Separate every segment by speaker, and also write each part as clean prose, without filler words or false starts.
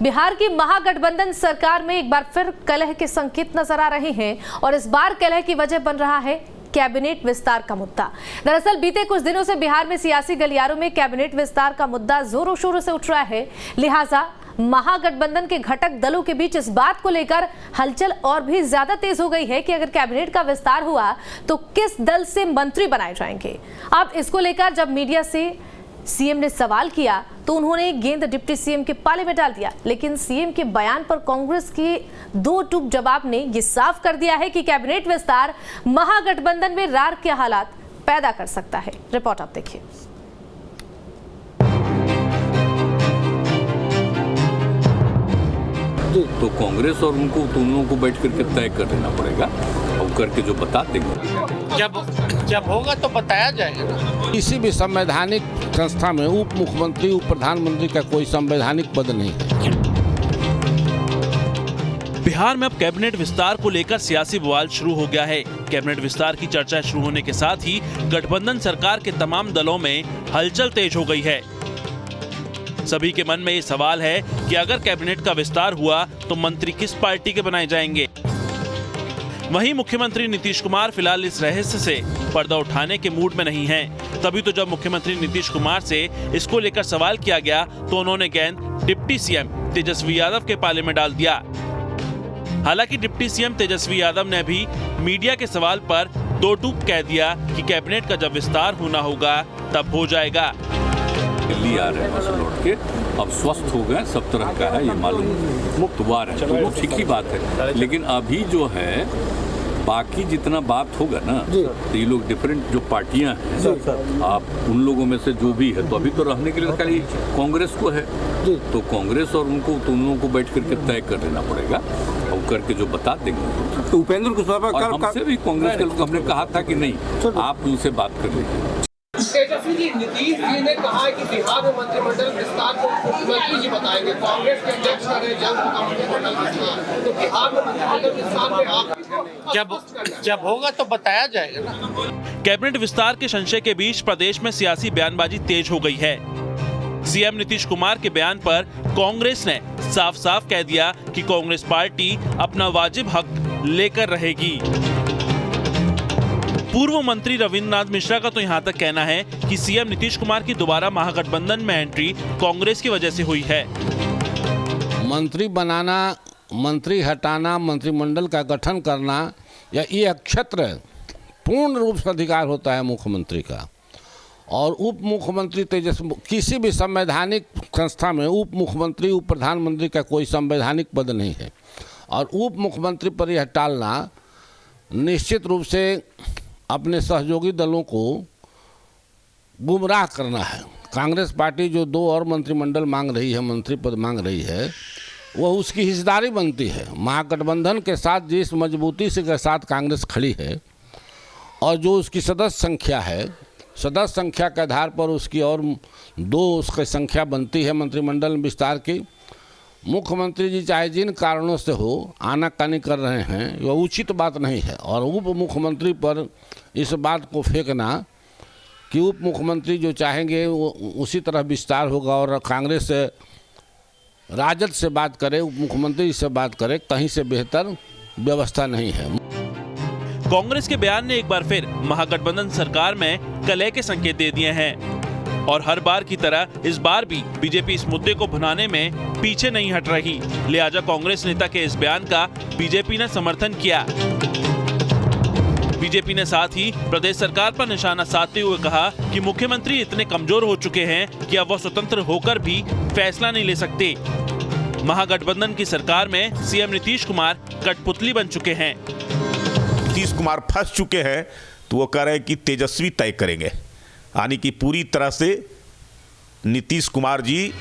Speaker 1: बिहार की महागठबंधन सरकार में एक बार फिर कलह के संकेत नजर आ रहे हैं और इस बार कलह की वजह बन रहा है कैबिनेट विस्तार का मुद्दा। दरअसल बीते कुछ दिनों से बिहार में सियासी गलियारों में कैबिनेट विस्तार का मुद्दा जोरों शोरों से उठ रहा है। लिहाजा महागठबंधन के घटक दलों के बीच इस बात को लेकर हलचल और भी ज्यादा तेज हो गई है कि अगर कैबिनेट का विस्तार हुआ तो किस दल से मंत्री बनाए जाएंगे। अब इसको लेकर जब मीडिया से सीएम ने सवाल किया तो उन्होंने गेंद डिप्टी सीएम के पाले में डाल दिया, लेकिन सीएम के बयान पर कांग्रेस के दो टूक जवाब ने यह साफ कर दिया है कि कैबिनेट विस्तार महागठबंधन में रार के हालात पैदा कर सकता है। रिपोर्ट आप देखिए।
Speaker 2: तो कांग्रेस और उनको दोनों को बैठ करके तय कर लेना पड़ेगा और करके जो बता देंगे
Speaker 3: जब होगा तो बताया जाएगा ना।
Speaker 4: किसी भी संवैधानिक संस्था में उप मुख्यमंत्री उप प्रधानमंत्री का कोई संवैधानिक पद नहीं है।
Speaker 5: बिहार में अब कैबिनेट विस्तार को लेकर सियासी बवाल शुरू हो गया है। कैबिनेट विस्तार की चर्चा शुरू होने के साथ ही गठबंधन सरकार के तमाम दलों में हलचल तेज हो गई है। सभी के मन में ये सवाल है कि अगर कैबिनेट का विस्तार हुआ तो मंत्री किस पार्टी के बनाए जाएंगे। वहीं मुख्यमंत्री नीतीश कुमार फिलहाल इस रहस्य से पर्दा उठाने के मूड में नहीं हैं। तभी तो जब मुख्यमंत्री नीतीश कुमार से इसको लेकर सवाल किया गया तो उन्होंने गेंद डिप्टी सीएम तेजस्वी यादव के पाले में डाल दिया। हालांकि डिप्टी सीएम तेजस्वी यादव ने भी मीडिया के सवाल पर दो टूक कह दिया कि कैबिनेट का जब विस्तार होना होगा तब हो जाएगा।
Speaker 2: दिल्ली आ रहे हैं लौट के, अब स्वस्थ हो गए, सब तरह का है, ये मालूम मुक्तवार है, तो ठीक ही बात है। लेकिन अभी जो है बाकी जितना बात होगा ना तो ये लोग डिफरेंट जो पार्टियां हैं आप उन लोगों में से जो भी है, तो अभी तो रहने के लिए खाली कांग्रेस को है, तो कांग्रेस और उनको दोनों को बैठ करके तय कर लेना पड़ेगा और करके जो बता देंगे।
Speaker 6: तो उपेंद्र कुशवाहा
Speaker 2: हमसे भी कांग्रेस के लोग हमने कहा था कि नहीं, आप उनसे बात कर लीजिए।
Speaker 7: तेजस्वी जी, नीतीश जी ने कहा है कि बिहार में मंत्रिमंडल विस्तार को मुख्यमंत्री जी बताएंगे। कांग्रेस के अध्यक्ष कर रहे जल्द होगा मंत्रिमंडल विस्तार, तो बिहार में मंत्रिमंडल विस्तार में आप
Speaker 3: जब होगा तो बताया जाएगा ना।
Speaker 5: कैबिनेट विस्तार के संशय के बीच प्रदेश में सियासी बयानबाजी तेज हो गई है। सीएम नीतीश कुमार के बयान पर कांग्रेस ने साफ साफ कह दिया कि कांग्रेस पार्टी अपना वाजिब हक लेकर रहेगी। पूर्व मंत्री रविंद्रनाथ मिश्रा का तो यहाँ तक कहना है कि सीएम नीतीश कुमार की दोबारा महागठबंधन में एंट्री कांग्रेस की वजह से हुई है।
Speaker 4: मंत्री बनाना, मंत्री हटाना, मंत्रिमंडल का गठन करना या ये क्षेत्र पूर्ण रूप से अधिकार होता है मुख्यमंत्री का। और उप मुख्यमंत्री तेजस्वी, किसी भी संवैधानिक संस्था में उप मुख्यमंत्री उप प्रधानमंत्री का कोई संवैधानिक पद नहीं है। और उप मुख्यमंत्री पर यह टालना निश्चित रूप से अपने सहयोगी दलों को गुमराह करना है। कांग्रेस पार्टी जो दो और मंत्रिमंडल मांग रही है, मंत्री पद मांग रही है, वह उसकी हिस्सेदारी बनती है। महागठबंधन के साथ जिस मजबूती से के साथ कांग्रेस खड़ी है और जो उसकी सदस्य संख्या है, सदस्य संख्या के आधार पर उसकी और दो उसकी संख्या बनती है मंत्रिमंडल विस्तार की। मुख्यमंत्री जी चाहे जिन कारणों से हो आनाकानी कर रहे हैं, यह उचित बात नहीं है। और उप मुख्यमंत्री पर इस बात को फेंकना कि उप मुख्यमंत्री जो चाहेंगे वो उसी तरह विस्तार होगा और कांग्रेस से राजद से बात करे, उप मुख्यमंत्री से बात करे, कहीं से बेहतर व्यवस्था नहीं है।
Speaker 5: कांग्रेस के बयान ने एक बार फिर महागठबंधन सरकार में कलह के संकेत दे दिए हैं और हर बार की तरह इस बार भी बीजेपी इस मुद्दे को भुनाने में पीछे नहीं हट रही। लिहाजा कांग्रेस नेता के इस बयान का बीजेपी ने समर्थन किया। बीजेपी ने साथ ही प्रदेश सरकार पर निशाना साधते हुए कहा कि मुख्यमंत्री इतने कमजोर हो चुके हैं कि अब वो स्वतंत्र होकर भी फैसला नहीं ले सकते। महागठबंधन की सरकार में सीएम नीतीश कुमार कठपुतली बन चुके हैं।
Speaker 8: नीतीश कुमार फंस चुके हैं तो वो कह रहे हैं कि तेजस्वी तय करेंगे, यानी कि पूरी तरह से नीतीश कुमार जी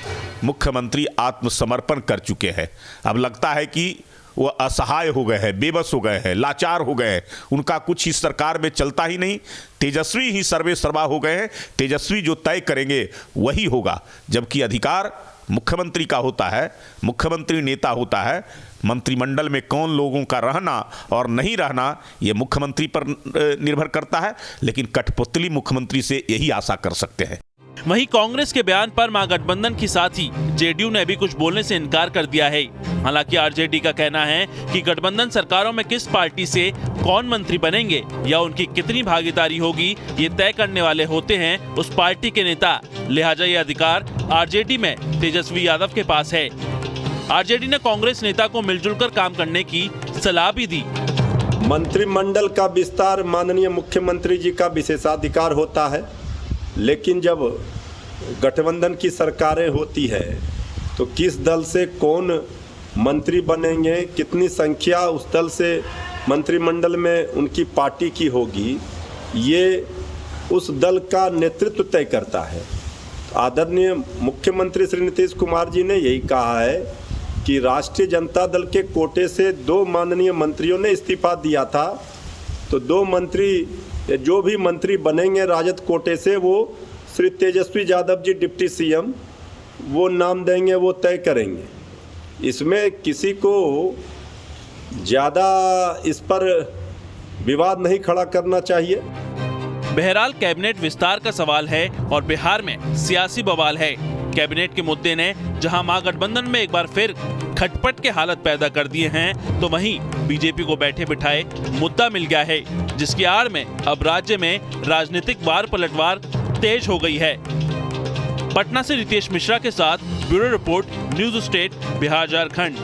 Speaker 8: मुख्यमंत्री आत्मसमर्पण कर चुके हैं। अब लगता है कि वो असहाय हो गए हैं, बेबस हो गए हैं, लाचार हो गए हैं, उनका कुछ इस सरकार में चलता ही नहीं। तेजस्वी ही सर्वे सर्वा हो गए हैं, तेजस्वी जो तय करेंगे वही होगा, जबकि अधिकार मुख्यमंत्री का होता है, मुख्यमंत्री नेता होता है। मंत्रिमंडल में कौन लोगों का रहना और नहीं रहना ये मुख्यमंत्री पर निर्भर करता है, लेकिन कठपुतली मुख्यमंत्री से यही आशा कर सकते हैं।
Speaker 5: वहीं कांग्रेस के बयान पर महागठबंधन की साथी जेडीयू ने भी कुछ बोलने से इनकार कर दिया है। हालांकि आरजेडी का कहना है कि गठबंधन सरकारों में किस पार्टी से कौन मंत्री बनेंगे या उनकी कितनी भागीदारी होगी, ये तय करने वाले होते हैं उस पार्टी के नेता। लिहाजा ये अधिकार आरजेडी में तेजस्वी यादव के पास है। आरजेडी ने कांग्रेस नेता को मिलजुल कर काम करने की सलाह भी दी।
Speaker 6: मंत्रिमंडल का विस्तार माननीय मुख्यमंत्री जी का विशेषाधिकार होता है, लेकिन जब गठबंधन की सरकारें होती है तो किस दल से कौन मंत्री बनेंगे, कितनी संख्या उस दल से मंत्रिमंडल में उनकी पार्टी की होगी, ये उस दल का नेतृत्व तय करता है। आदरणीय मुख्यमंत्री श्री नीतीश कुमार जी ने यही कहा है कि राष्ट्रीय जनता दल के कोटे से 2 माननीय मंत्रियों ने इस्तीफा दिया था, तो 2 मंत्री जो भी मंत्री बनेंगे राजद कोटे से वो श्री तेजस्वी यादव जी डिप्टी सीएम वो नाम देंगे, वो तय करेंगे। इसमें किसी को ज़्यादा इस पर विवाद नहीं खड़ा करना चाहिए।
Speaker 5: बहरहाल कैबिनेट विस्तार का सवाल है और बिहार में सियासी बवाल है। कैबिनेट के मुद्दे ने जहां महागठबंधन में एक बार फिर खटपट के हालत पैदा कर दिए हैं, तो वहीं बीजेपी को बैठे बिठाए मुद्दा मिल गया है, जिसकी आड़ में अब राज्य में राजनीतिक वार पलटवार तेज हो गई है। पटना से रितेश मिश्रा के साथ bureau report, news state, Bihar Jharkhand.